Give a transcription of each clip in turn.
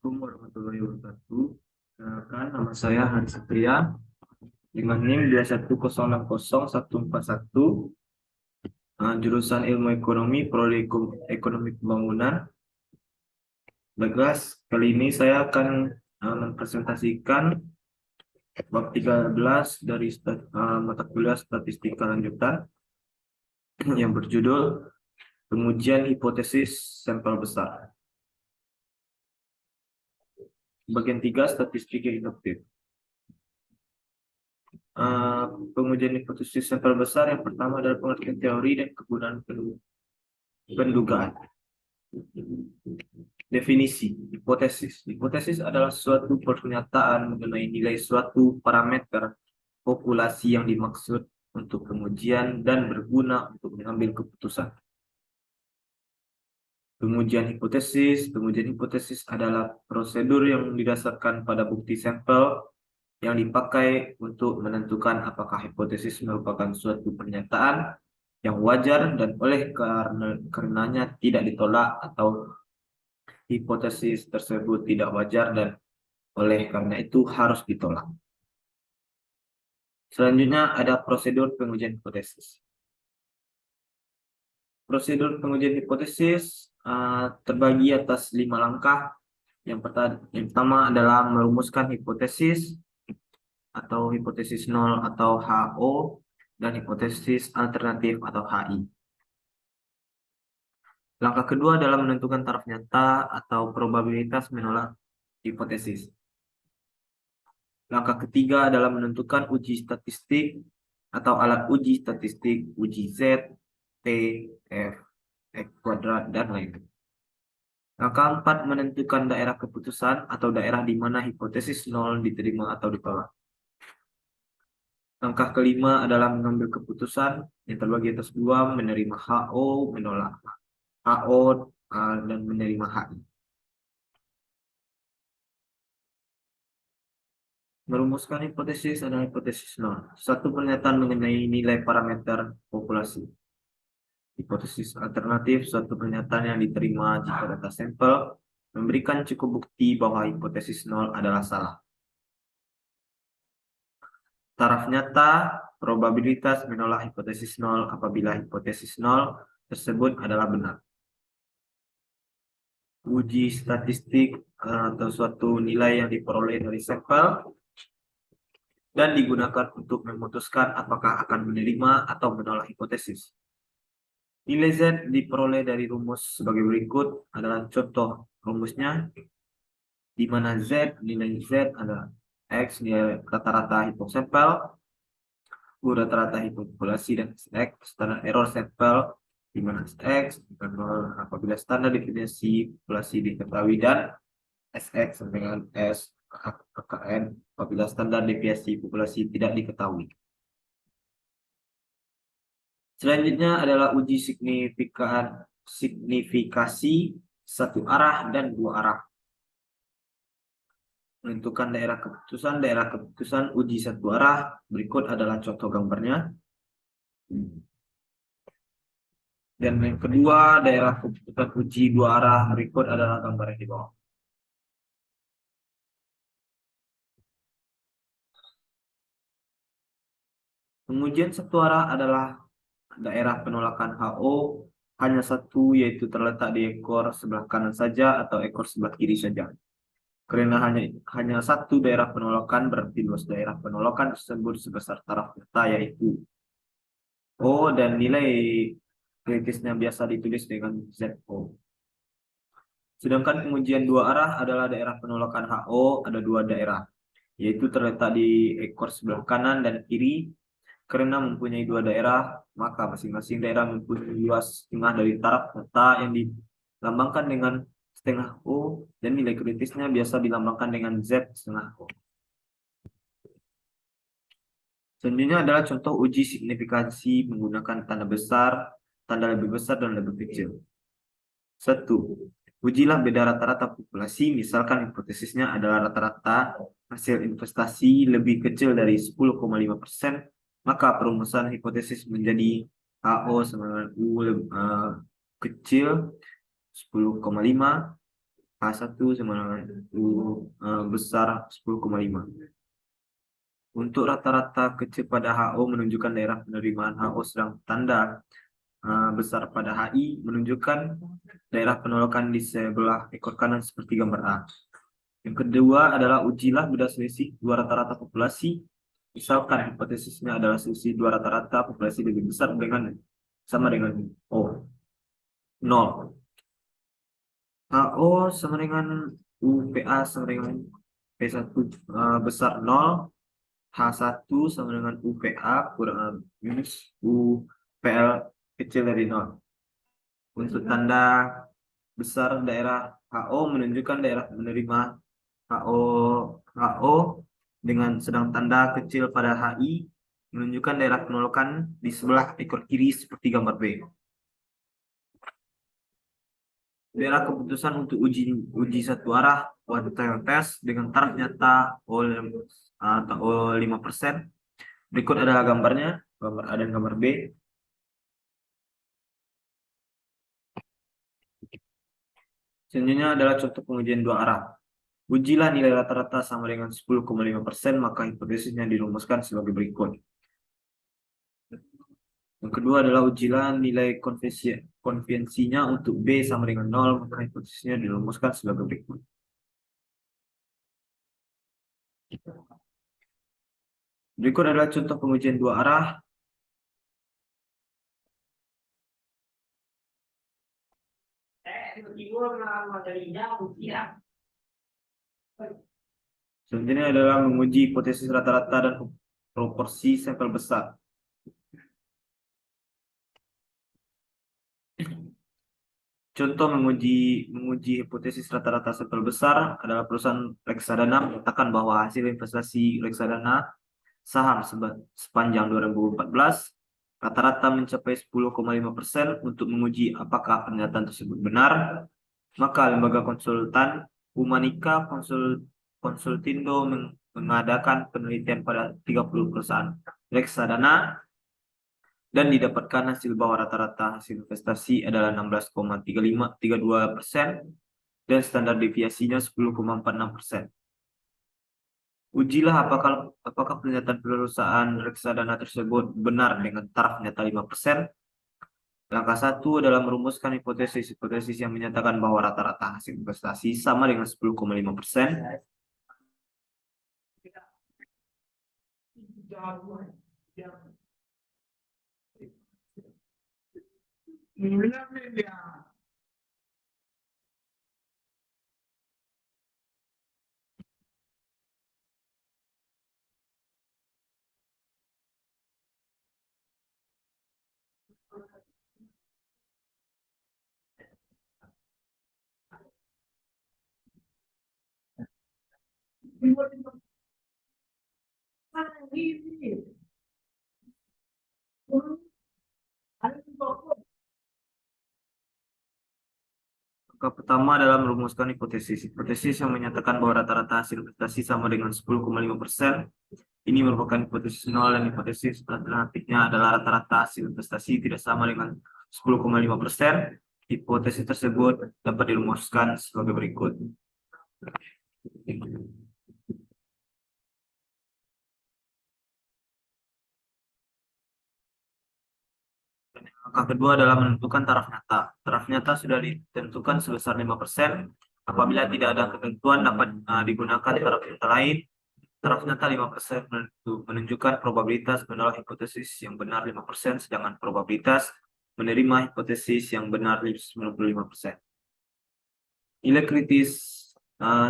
Assalamualaikum warahmatullahi wabarakatuh. Kenalkan, nama saya Hari Satria dengan NIM 210601441, jurusan Ilmu Ekonomi, Prodi Ekonomi Pembangunan. Baiklah, kali ini saya akan mempresentasikan bab 13 dari mata kuliah Statistika Lanjutan yang berjudul Pengujian Hipotesis Sampel Besar. Bagian 3, Statistika Induktif. Pengujian hipotesis sampel besar yang pertama adalah pengertian teori dan kegunaan pendugaan. Definisi hipotesis. Hipotesis adalah suatu pernyataan mengenai nilai suatu parameter populasi yang dimaksud untuk pengujian dan berguna untuk mengambil keputusan. Pengujian hipotesis adalah prosedur yang didasarkan pada bukti sampel yang dipakai untuk menentukan apakah hipotesis merupakan suatu pernyataan yang wajar dan oleh karenanya tidak ditolak, atau hipotesis tersebut tidak wajar dan oleh karena itu harus ditolak. Selanjutnya ada prosedur pengujian hipotesis. Prosedur pengujian hipotesis terbagi atas 5 langkah. Yang pertama adalah merumuskan hipotesis atau hipotesis nol atau HO dan hipotesis alternatif atau HI. Langkah kedua adalah menentukan taraf nyata atau probabilitas menolak hipotesis. Langkah ketiga adalah menentukan uji statistik atau alat uji statistik, uji Z, T, F, X kuadrat, dan lain-lain. Langkah 4 menentukan daerah keputusan atau daerah di mana hipotesis nol diterima atau ditolak. Langkah kelima adalah mengambil keputusan yang terbagi atas 2, menerima HO, menolak HO, dan menerima HI. Merumuskan hipotesis adalah hipotesis nol, satu pernyataan mengenai nilai parameter populasi. Hipotesis alternatif, suatu pernyataan yang diterima jika data sampel memberikan cukup bukti bahwa hipotesis nol adalah salah. Taraf nyata, probabilitas menolak hipotesis nol apabila hipotesis nol tersebut adalah benar. Uji statistik atau suatu nilai yang diperoleh dari sampel dan digunakan untuk memutuskan apakah akan menerima atau menolak hipotesis. Nilai Z diperoleh dari rumus sebagai berikut adalah contoh rumusnya, di mana nilai Z adalah X, nilai rata-rata hiposampel, U rata-rata hipopopulasi, dan X standar error sampel, di mana X apabila standar deviasi populasi diketahui, dan SX dengan S KKN apabila standar deviasi populasi tidak diketahui. Selanjutnya adalah uji signifikasi satu arah dan 2 arah. Menentukan daerah keputusan uji satu arah. Berikut adalah contoh gambarnya. Dan yang kedua, daerah keputusan uji 2 arah. Berikut adalah gambar yang di bawah. Pengujian satu arah adalah daerah penolakan HO hanya satu, yaitu terletak di ekor sebelah kanan saja atau ekor sebelah kiri saja. Karena hanya satu daerah penolakan, berarti luas daerah penolakan tersebut sebesar taraf nyata, yaitu O, dan nilai kritisnya biasa ditulis dengan ZO. Sedangkan pengujian 2 arah adalah daerah penolakan HO ada 2 daerah, yaitu terletak di ekor sebelah kanan dan kiri. Karena mempunyai 2 daerah, maka masing-masing daerah mempunyai luas setengah dari taraf nyata yang dilambangkan dengan setengah O, dan nilai kritisnya biasa dilambangkan dengan Z setengah O. Selanjutnya adalah contoh uji signifikansi menggunakan tanda besar, tanda lebih besar, dan lebih kecil. 1. Ujilah beda rata-rata populasi, misalkan hipotesisnya adalah rata-rata hasil investasi lebih kecil dari 10,5%, maka perumusan hipotesis menjadi HO sama U kecil 10,5, H1 sama dengan U besar 10,5. Untuk rata-rata kecil pada HO menunjukkan daerah penerimaan HO, sedang tanda besar pada HI menunjukkan daerah penolakan di sebelah ekor kanan seperti gambar A. Yang kedua adalah ujilah beda selisih dua rata-rata populasi. Misalkan hipotesisnya adalah selisih dua rata-rata populasi lebih besar dengan sama dengan O 0. HO sama dengan UPA sama dengan P1 besar 0. H1 sama dengan UPA kurang minus UPL kecil dari 0. Untuk tanda besar daerah HO menunjukkan daerah menerima HO HO dengan sedang tanda kecil pada HI menunjukkan daerah penolakan di sebelah ekor kiri seperti gambar B. Daerah keputusan untuk uji satu arah one tail test dengan taraf nyata O 5%. Berikut adalah gambarnya, gambar A dan gambar B. Selanjutnya adalah contoh pengujian dua arah. Ujilah nilai rata-rata sama dengan 10,5%, maka hipotesisnya dirumuskan sebagai berikut. Yang kedua adalah ujilah nilai konvensinya untuk B sama dengan 0, maka hipotesisnya dirumuskan sebagai berikut. Berikut adalah contoh pengujian dua arah. Selanjutnya adalah menguji hipotesis rata-rata dan proporsi sampel besar. Contoh menguji hipotesis rata-rata sampel besar adalah perusahaan reksadana menyatakan bahwa hasil investasi reksadana saham sepanjang 2014 rata-rata mencapai 10,5%. Untuk menguji apakah pernyataan tersebut benar, maka lembaga konsultan Humanica Konsultindo mengadakan penelitian pada 30 perusahaan reksadana dan didapatkan hasil bahwa rata-rata hasil investasi adalah 16,32% dan standar deviasinya 10,46%. Ujilah apakah pernyataan perusahaan reksadana tersebut benar dengan taraf nyata 5%. Langkah 1 adalah merumuskan hipotesis yang menyatakan bahwa rata-rata hasil investasi sama dengan 10,5%. Langkah pertama adalah merumuskan hipotesis yang menyatakan bahwa rata-rata hasil investasi sama dengan 10,5%. Ini merupakan hipotesis 0 dan hipotesis alternatifnya adalah rata-rata hasil investasi tidak sama dengan 10,5%. Hipotesis tersebut dapat dirumuskan sebagai berikut. Langkah kedua adalah menentukan taraf nyata. Taraf nyata sudah ditentukan sebesar 5%. Apabila tidak ada ketentuan dapat digunakan taraf nyata lain. Taraf nyata 5% menunjukkan probabilitas menolak hipotesis yang benar 5%, sedangkan probabilitas menerima hipotesis yang benar 95%. Nilai kritis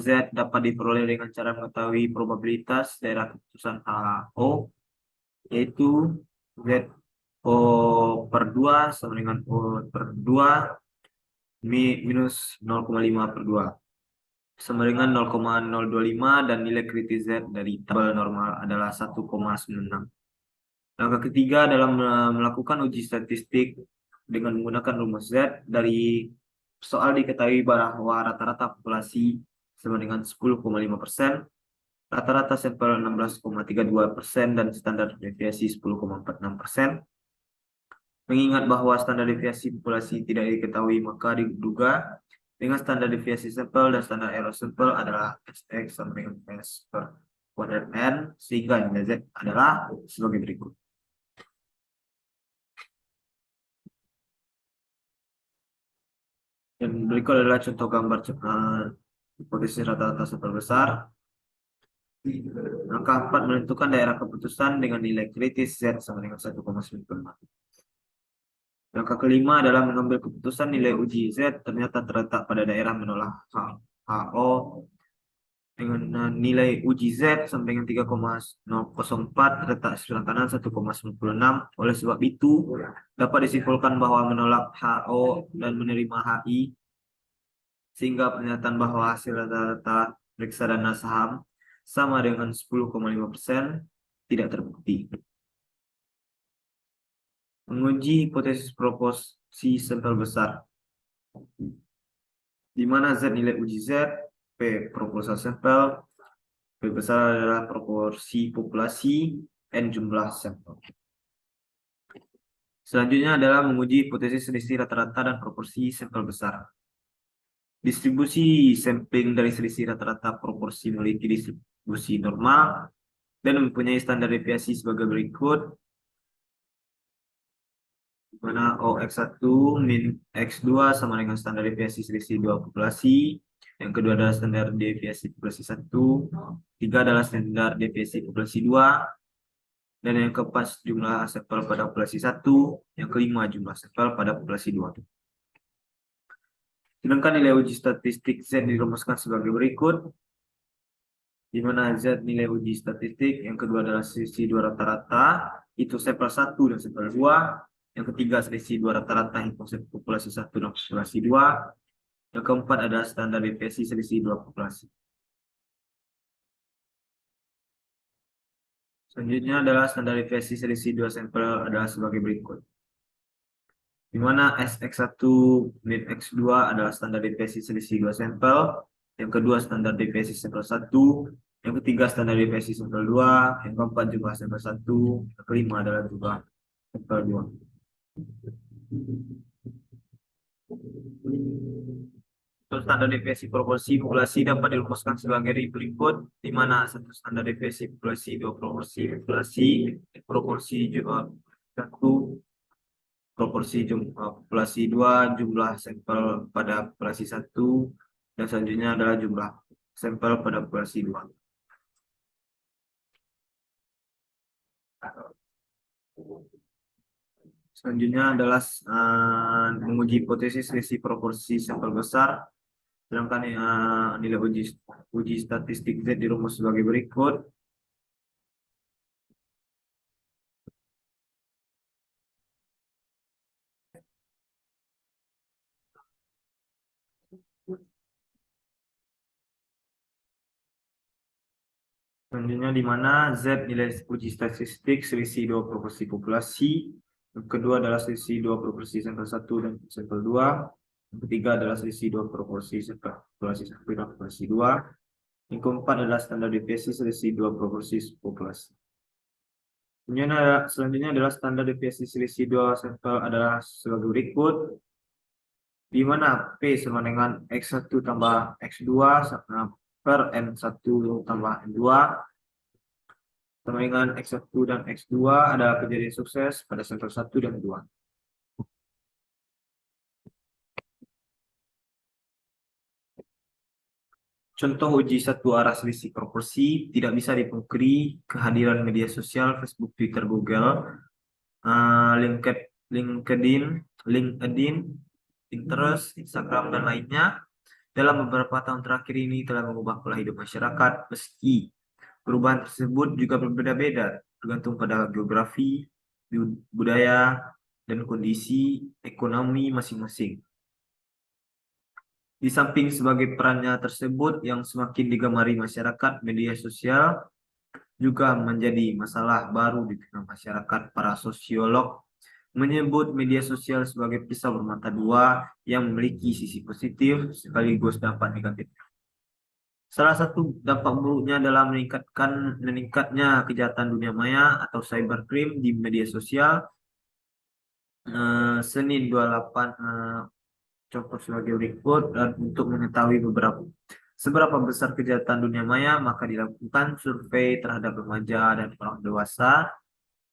Z dapat diperoleh dengan cara mengetahui probabilitas daerah keputusan HO, yaitu Z O per 2 sama dengan O per 2 minus 0,5 per 2 sama dengan 0,025 dan nilai kritis Z dari tabel normal adalah 1,96. Langkah ketiga adalah melakukan uji statistik dengan menggunakan rumus Z. Dari soal diketahui bahwa rata-rata populasi sama dengan 10,5%, rata-rata sampel 16,32% dan standar deviasi 10,46%. Mengingat bahwa standar deviasi populasi tidak diketahui, maka diduga dengan standar deviasi sampel dan standar error sampel adalah Sx sama dengan S per kuadrat N, sehingga nilai Z adalah sebagai berikut. Dan berikut adalah contoh gambar hipotesis rata-rata sampel besar. Langkah 4 menentukan daerah keputusan dengan nilai kritis Z sama dengan 1,96. Langkah kelima adalah mengambil keputusan nilai uji Z ternyata terletak pada daerah menolak HO dengan nilai uji Z sampai dengan 3,004 terletak di sebelah kanan 1,96. Oleh sebab itu, dapat disimpulkan bahwa menolak HO dan menerima HI, sehingga pernyataan bahwa hasil rata-rata reksadana saham sama dengan 10,5% tidak terbukti. Menguji hipotesis proporsi sampel besar, di mana Z nilai uji Z, P proporsi sampel, P besar adalah proporsi populasi, N jumlah sampel. Selanjutnya adalah menguji hipotesis selisih rata-rata dan proporsi sampel besar. Distribusi sampling dari selisih rata-rata proporsi memiliki distribusi normal dan mempunyai standar deviasi sebagai berikut, di mana OX1 min X2 sama dengan standar deviasi selisih dua populasi. Yang kedua adalah standar deviasi populasi 1. Tiga adalah standar deviasi populasi 2. Dan yang keempat jumlah sampel pada populasi 1. Yang kelima jumlah sampel pada populasi 2. Sedangkan nilai uji statistik Z dirumuskan sebagai berikut, di mana Z nilai uji statistik, yang kedua adalah selisih dua rata-rata, itu sampel 1 dan sampel 2. Yang ketiga selisih dua rata-rata itu populasi 1 dan populasi 2. Yang keempat adalah standar deviasi selisih dua populasi. Selanjutnya adalah standar deviasi selisih dua sampel adalah sebagai berikut, di mana Sx1 min X2 adalah standar deviasi selisih dua sampel. Yang kedua standar deviasi sampel 1. Yang ketiga standar deviasi sampel 2. Yang keempat jumlah sampel 1. Yang kelima adalah jumlah sampel 2. Untuk standar deviasi proporsi populasi dapat dirumuskan sebagai berikut, di mana satu standar deviasi populasi, dua proporsi populasi, proporsi jumlah 1, proporsi jumlah populasi 2, jumlah sampel pada populasi 1, dan selanjutnya adalah jumlah sampel pada populasi 2. Selanjutnya adalah menguji hipotesis selisih proporsi sampel besar. Sedangkan nilai uji statistik Z dirumus sebagai berikut. Selanjutnya di mana Z nilai uji statistik selisih dua proporsi populasi. Yang kedua adalah selisih dua proporsi sampel 1 dan sampel 2. Yang ketiga adalah selisih dua proporsi sampel populasi 1 dan populasi 2. Yang keempat adalah standar deviasi selisih dua proporsi populasi. Selanjutnya adalah standar deviasi selisih dua sampel adalah sebagai berikut, di mana P sama dengan X1 tambah X2 per N1 tambah N2 sama dengan X1 dan X2 adalah kejadian sukses pada sampel 1 dan 2. Contoh uji satu arah selisih proporsi, tidak bisa dipungkiri kehadiran media sosial Facebook, Twitter, Google, LinkedIn, Pinterest, Instagram, dan lainnya dalam beberapa tahun terakhir ini telah mengubah pola hidup masyarakat, meski perubahan tersebut juga berbeda-beda tergantung pada geografi, budaya, dan kondisi ekonomi masing-masing. Di samping sebagai perannya tersebut yang semakin digemari masyarakat, media sosial juga menjadi masalah baru di tengah masyarakat. Para sosiolog menyebut media sosial sebagai pisau bermata dua yang memiliki sisi positif sekaligus dampak negatif. Salah satu dampak buruknya adalah meningkatnya kejahatan dunia maya atau cybercrime di media sosial. Senin 28 contoh sebagai berikut. Dan untuk mengetahui seberapa besar kejahatan dunia maya, maka dilakukan survei terhadap remaja dan orang dewasa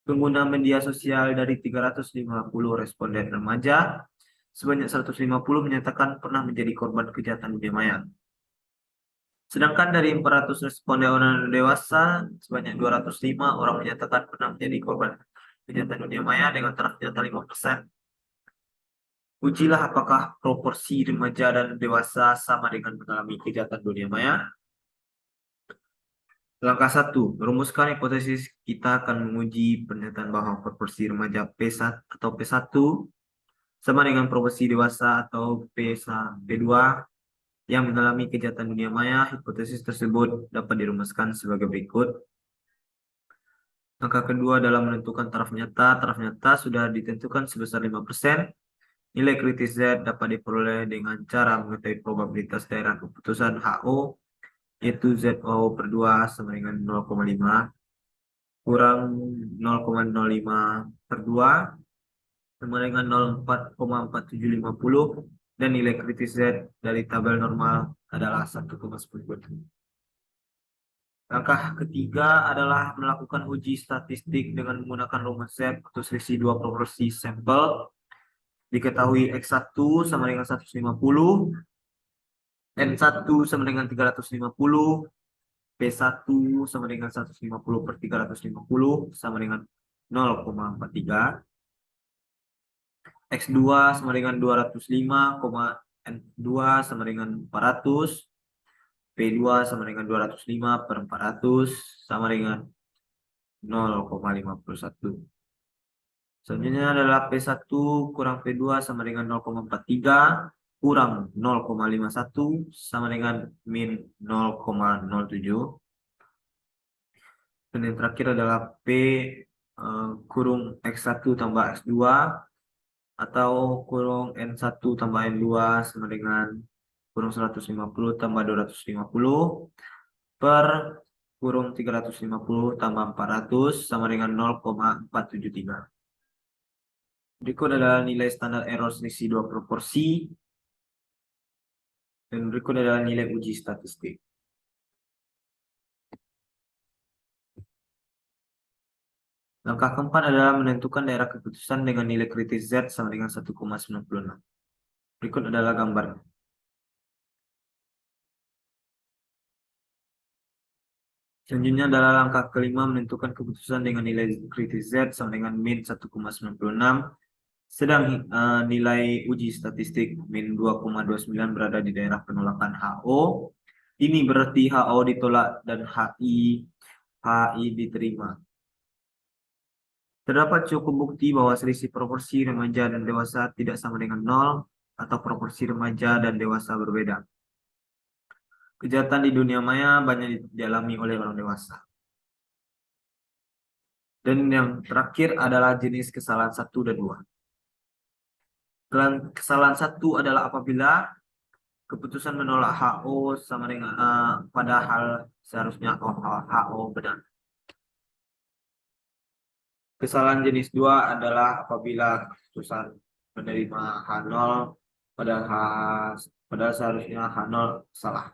pengguna media sosial dari 350 responden remaja. Sebanyak 150 menyatakan pernah menjadi korban kejahatan dunia maya. Sedangkan dari 400 responden orang dewasa, sebanyak 205 orang menyatakan pernah menjadi korban kejahatan dunia maya dengan taraf nyata 5%. Ujilah apakah proporsi remaja dan dewasa sama dengan mengalami kejahatan dunia maya. Langkah 1, rumuskan hipotesis. Kita akan menguji pernyataan bahwa proporsi remaja P1 atau P1 sama dengan proporsi dewasa atau P2 yang mengalami kejahatan dunia maya. Hipotesis tersebut dapat dirumuskan sebagai berikut. Langkah kedua dalam menentukan taraf nyata. Taraf nyata sudah ditentukan sebesar 5%. Nilai kritis Z dapat diperoleh dengan cara mengetahui probabilitas daerah keputusan HO, yaitu ZO per 2 sama dengan 0,5 kurang 0,05 per 2 sama dengan 0,4,4750 dan nilai kritis Z dari tabel normal adalah 1,10. Langkah ketiga adalah melakukan uji statistik dengan menggunakan rumus Z untuk selisih dua proporsi sampel. Diketahui X1 sama dengan 150, N1 sama dengan 350, P1 sama dengan 150 per 350 sama dengan 0,43, X2 sama dengan 205, N2 sama dengan 400, P2 sama dengan 205 per 400 sama dengan 0,51. Selanjutnya adalah P1 kurang P2 sama dengan 0,43 kurang 0,51 sama dengan min 0,07. Dan yang terakhir adalah P kurung X1 tambah X2 atau kurung N1 tambah N2 sama dengan kurung 150 tambah 250 per kurung 350 tambah 400 sama dengan 0,473. Berikut adalah nilai standar error selisih dua proporsi. Dan berikut adalah nilai uji statistik. Langkah keempat adalah menentukan daerah keputusan dengan nilai kritis Z sama dengan 1,96. Berikut adalah gambar. Selanjutnya adalah langkah kelima menentukan keputusan dengan nilai kritis Z sama dengan min 1,96. Sedang nilai uji statistik min 2,29 berada di daerah penolakan HO. Ini berarti HO ditolak dan HI diterima. Terdapat cukup bukti bahwa selisih proporsi remaja dan dewasa tidak sama dengan 0 atau proporsi remaja dan dewasa berbeda. Kejahatan di dunia maya banyak dialami oleh orang dewasa. Dan yang terakhir adalah jenis kesalahan 1 dan 2. Kesalahan 1 adalah apabila keputusan menolak HO sama dengan padahal seharusnya HO benar. Kesalahan jenis 2 adalah apabila keputusan menerima H0 padahal seharusnya H0 salah.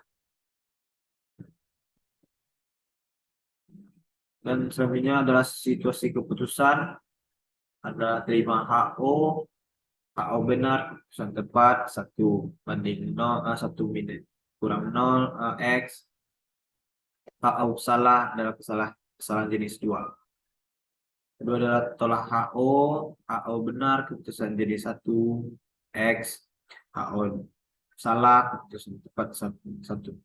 Dan selanjutnya adalah situasi keputusan adalah terima HO benar, keputusan tepat 1 minit kurang 0 X. HO salah adalah kesalahan jenis 2. Kedua adalah tolak HO benar, keputusan jenis 1 X. HO salah, keputusan tepat 1.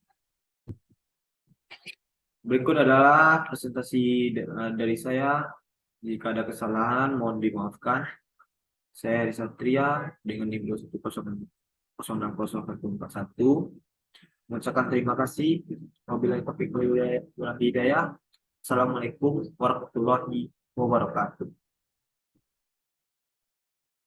Berikut adalah presentasi dari saya. Jika ada kesalahan, mohon dimaafkan. Saya Satria dengan NIM 210606141. Mengucapkan terima kasih. Wabillahi taufiq wal hidayah. Assalamualaikum warahmatullahi wabarakatuh.